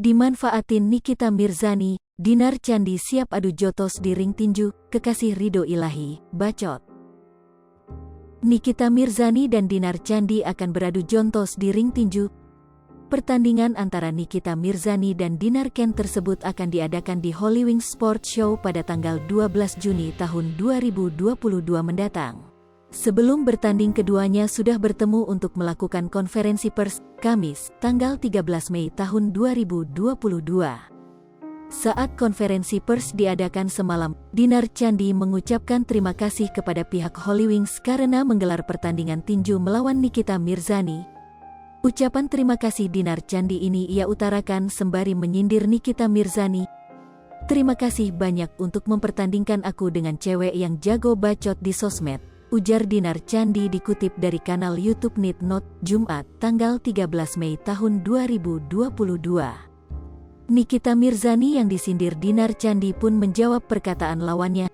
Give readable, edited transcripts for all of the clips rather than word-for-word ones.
Dimanfaatin Nikita Mirzani, Dinar Candi siap adu jotos di ring tinju, kekasih Ridho Ilahi, bacot. Nikita Mirzani dan Dinar Candi akan beradu jontos di ring tinju. Pertandingan antara Nikita Mirzani dan Dinar Candi tersebut akan diadakan di Hollywings Sports Show pada tanggal 12 Juni tahun 2022 mendatang. Sebelum bertanding keduanya sudah bertemu untuk melakukan konferensi pers, Kamis, tanggal 13 Mei tahun 2022. Saat konferensi pers diadakan semalam, Dinar Candi mengucapkan terima kasih kepada pihak Hollywings karena menggelar pertandingan tinju melawan Nikita Mirzani. Ucapan terima kasih Dinar Candi ini ia utarakan sembari menyindir Nikita Mirzani. "Terima kasih banyak untuk mempertandingkan aku dengan cewek yang jago bacot di sosmed," ujar Dinar Candi dikutip dari kanal YouTube Nitnot, Jumat, tanggal 13 Mei tahun 2022. Nikita Mirzani yang disindir Dinar Candi pun menjawab perkataan lawannya.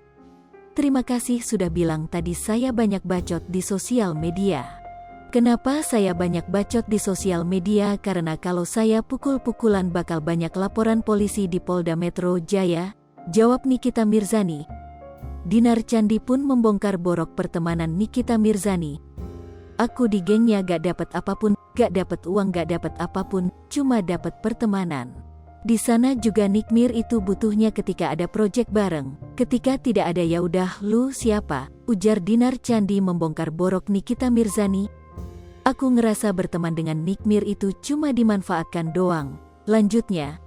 "Terima kasih sudah bilang tadi saya banyak bacot di sosial media. Kenapa saya banyak bacot di sosial media? Karena kalau saya pukul-pukulan bakal banyak laporan polisi di Polda Metro Jaya," jawab Nikita Mirzani. Dinar Candi pun membongkar borok pertemanan Nikita Mirzani. "Aku di gengnya gak dapat apapun, gak dapat uang, gak dapat apapun, cuma dapat pertemanan. Di sana juga Nikmir itu butuhnya ketika ada project bareng, ketika tidak ada ya udah lu siapa," ujar Dinar Candi membongkar borok Nikita Mirzani. "Aku ngerasa berteman dengan Nikmir itu cuma dimanfaatkan doang," lanjutnya.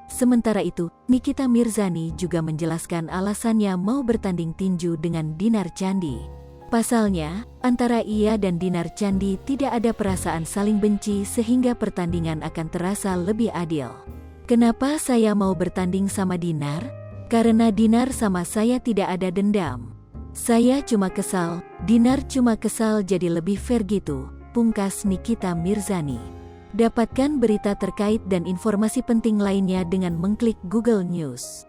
Sementara itu, Nikita Mirzani juga menjelaskan alasannya mau bertanding tinju dengan Dinar Candi. Pasalnya, antara ia dan Dinar Candi tidak ada perasaan saling benci sehingga pertandingan akan terasa lebih adil. "Kenapa saya mau bertanding sama Dinar? Karena Dinar sama saya tidak ada dendam. Saya cuma kesal, Dinar cuma kesal jadi lebih fair gitu," pungkas Nikita Mirzani. Dapatkan berita terkait dan informasi penting lainnya dengan mengklik Google News.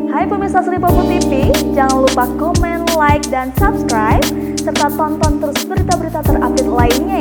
Hai pemirsa Sri Popo TV, jangan lupa komen, like, dan subscribe, serta tonton terus berita-berita terupdate lainnya.